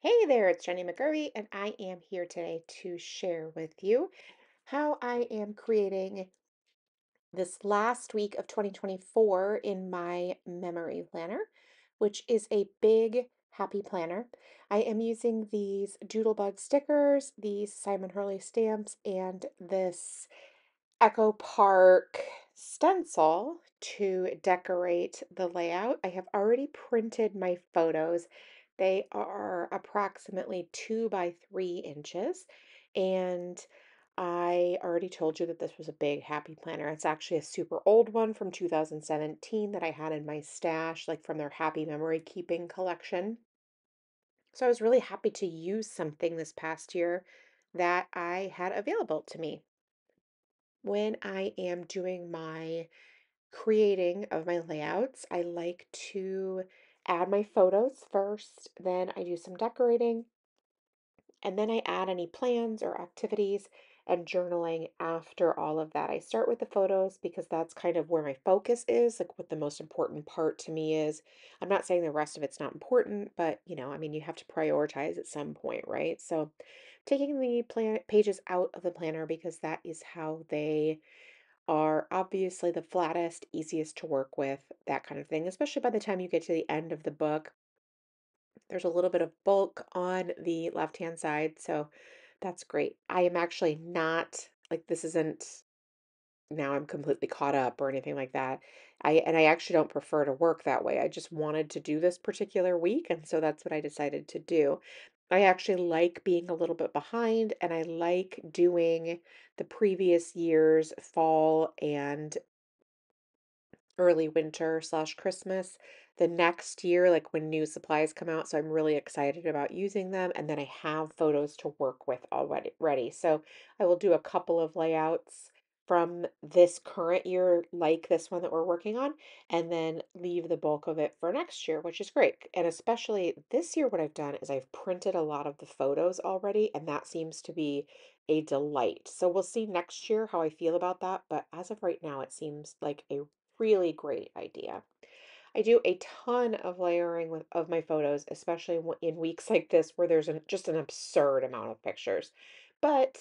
Hey there, it's Jenny McGurry, and I am here today to share with you how I am creating this last week of 2024 in my memory planner, which is a big happy planner. I am using these Doodlebug stickers, these Simon Hurley stamps, and this Echo Park stencil to decorate the layout. I have already printed my photos. They are approximately 2 by 3 inches. And I already told you that this was a big happy planner. It's actually a super old one from 2017 that I had in my stash, like from their happy memory keeping collection. So I was really happy to use something this past year that I had available to me. When I am doing my creating of my layouts, I like to add my photos first, then I do some decorating, and then I add any plans or activities and journaling after all of that. I start with the photos because that's kind of where my focus is, like what the most important part to me is. I'm not saying the rest of it's not important, but I mean, you have to prioritize at some point, right? So taking the plan pages out of the planner because that is how they are obviously the flattest, easiest to work with, that kind of thing, especially by the time you get to the end of the book. There's a little bit of bulk on the left-hand side, so that's great. I am actually not like this isn't now I'm completely caught up or anything like that. I actually don't prefer to work that way. I just wanted to do this particular week, and so that's what I decided to do. I actually like being a little bit behind, and I like doing the previous year's fall and early winter slash Christmas the next year, like when new supplies come out. So I'm really excited about using them. And then I have photos to work with already ready. So I will do a couple of layouts from this current year, like this one that we're working on, and then leave the bulk of it for next year, which is great. And especially this year, what I've done is I've printed a lot of the photos already, and that seems to be a delight. So we'll see next year how I feel about that. But as of right now, it seems like a really great idea. I do a ton of layering of my photos, especially in weeks like this where there's just an absurd amount of pictures. But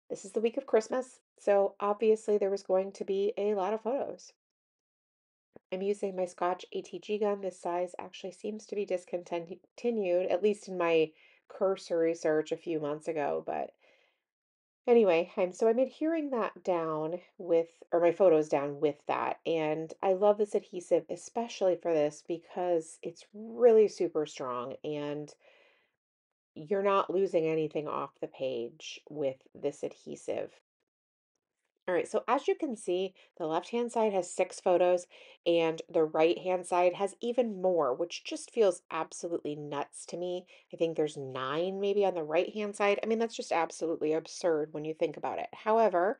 this is the week of Christmas, so obviously there was going to be a lot of photos. I'm using my Scotch ATG gun. This size actually seems to be discontinued, at least in my cursory search a few months ago, but anyway, I'm adhering that down with, or my photos down with that. And I love this adhesive, especially for this because it's really super strong and you're not losing anything off the page with this adhesive. All right, so as you can see, the left-hand side has 6 photos and the right-hand side has even more, which just feels absolutely nuts to me. I think there's 9 maybe on the right-hand side. I mean, that's just absolutely absurd when you think about it. However,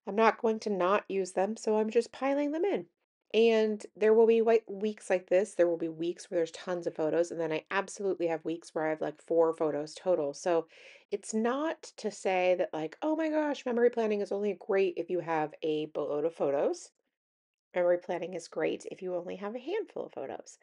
I'm not going to not use them, so I'm just piling them in. And there will be weeks like this. There will be weeks where there's tons of photos, and then I absolutely have weeks where I have like 4 photos total. So it's not to say that, like, oh my gosh, memory planning is only great if you have a boatload of photos. Memory planning is great if you only have a handful of photos.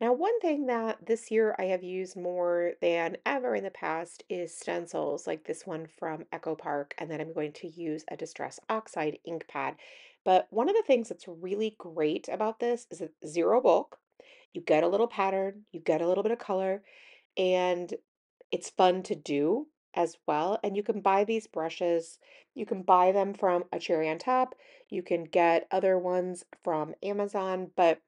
Now, one thing that this year I have used more than ever in the past is stencils, like this one from Echo Park, and then I'm going to use a Distress Oxide ink pad. But one of the things that's really great about this is it's zero bulk. You get a little pattern, you get a little bit of color, and it's fun to do as well. And you can buy these brushes. You can buy them from a Cherry on Top. You can get other ones from Amazon, but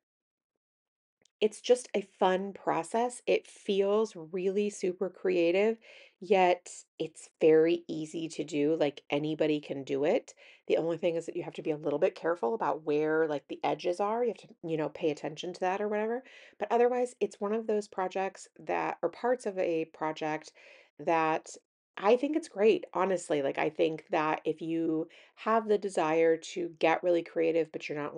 it's just a fun process. It feels really super creative, yet it's very easy to do. Like anybody can do it. The only thing is that you have to be a little bit careful about where like the edges are. You have to, pay attention to that or whatever. But otherwise, it's one of those projects that or parts of a project that I think it's great, honestly. Like I think that if you have the desire to get really creative, but you're not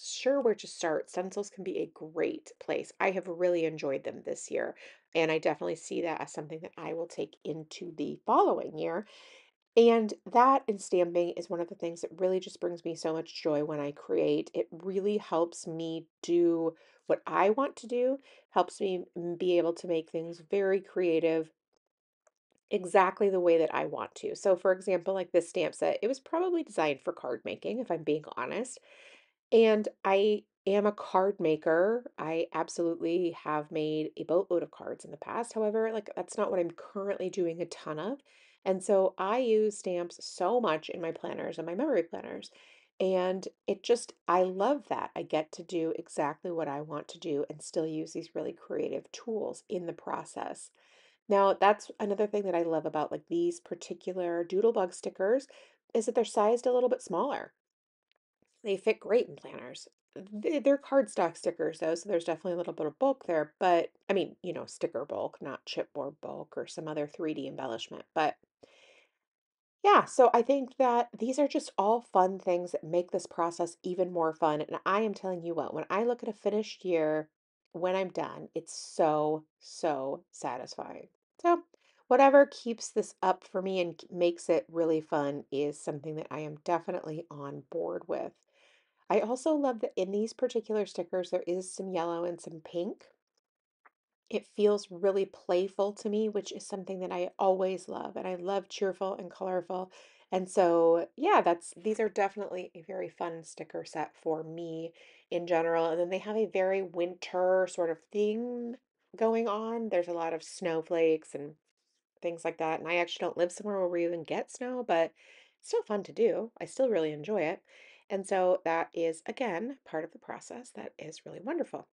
sure where to start, stencils can be a great place. I have really enjoyed them this year, and I definitely see that as something that I will take into the following year. And that and stamping is one of the things that really just brings me so much joy when I create. It really helps me do what I want to do, helps me be able to make things very creative exactly the way that I want to. So, for example, like this stamp set, it was probably designed for card making, if I'm being honest. And I am a card maker. I absolutely have made a boatload of cards in the past. However, like that's not what I'm currently doing a ton of. And so I use stamps so much in my planners and my memory planners. And I love that. I get to do exactly what I want to do and still use these really creative tools in the process. Now, that's another thing that I love about like these particular Doodlebug stickers is that they're sized a little bit smaller. They fit great in planners. They're cardstock stickers though, so there's definitely a little bit of bulk there, but I mean, sticker bulk, not chipboard bulk or some other 3D embellishment. But yeah, so I think that these are just all fun things that make this process even more fun. And I am telling you what, when I look at a finished year, when I'm done, it's so, so satisfying. So, whatever keeps this up for me and makes it really fun is something that I am definitely on board with. I also love that in these particular stickers, there is some yellow and some pink. It feels really playful to me, which is something that I always love. And I love cheerful and colorful. And so, yeah, these are definitely a very fun sticker set for me in general. And then they have a very winter sort of theme going on. There's a lot of snowflakes and things like that. And I actually don't live somewhere where we even get snow, but it's still fun to do. I still really enjoy it. And so that is, again, part of the process that is really wonderful.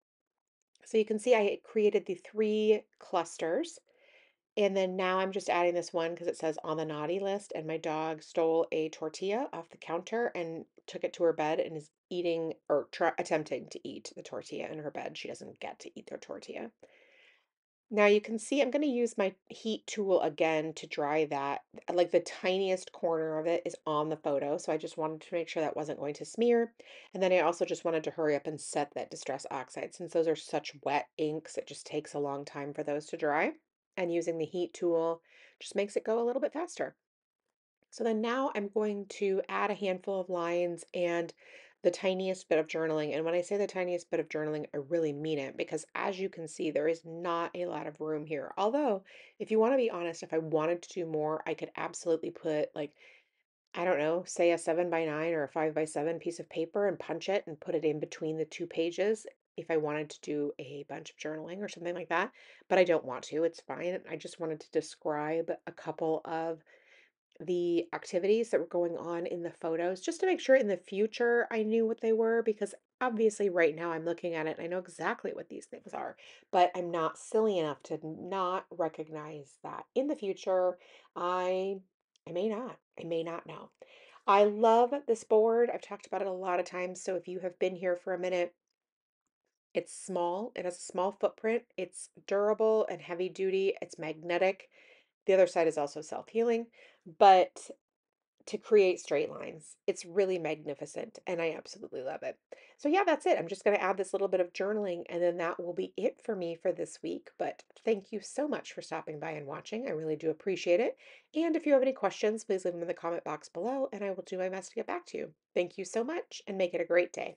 So you can see I created the three clusters. And then now I'm just adding this one because it says on the naughty list. And my dog stole a tortilla off the counter and took it to her bed and is eating or attempting to eat the tortilla in her bed. She doesn't get to eat their tortilla. Now you can see I'm going to use my heat tool again to dry that. Like the tiniest corner of it is on the photo, so I just wanted to make sure that wasn't going to smear. And then I also just wanted to hurry up and set that Distress Oxide. Since those are such wet inks, it just takes a long time for those to dry. And using the heat tool just makes it go a little bit faster. So then now I'm going to add a handful of lines and the tiniest bit of journaling. And when I say the tiniest bit of journaling, I really mean it because as you can see, there is not a lot of room here. Although, if you want to be honest, if I wanted to do more, I could absolutely put like, I don't know, say a 7x9 or a 5x7 piece of paper and punch it and put it in between the two pages if I wanted to do a bunch of journaling or something like that. But I don't want to. It's fine. I just wanted to describe a couple of the activities that were going on in the photos just to make sure in the future I knew what they were because obviously right now I'm looking at it and I know exactly what these things are, but I'm not silly enough to not recognize that in the future I I may not. I may not know. I love this board. I've talked about it a lot of times, so if you have been here for a minute, it's small. It has a small footprint. It's durable and heavy duty. It's magnetic. The other side is also self-healing, but to create straight lines. It's really magnificent and I absolutely love it. So yeah, that's it. I'm just going to add this little bit of journaling and then that will be it for me for this week. But thank you so much for stopping by and watching. I really do appreciate it. And if you have any questions, please leave them in the comment box below and I will do my best to get back to you. Thank you so much and make it a great day.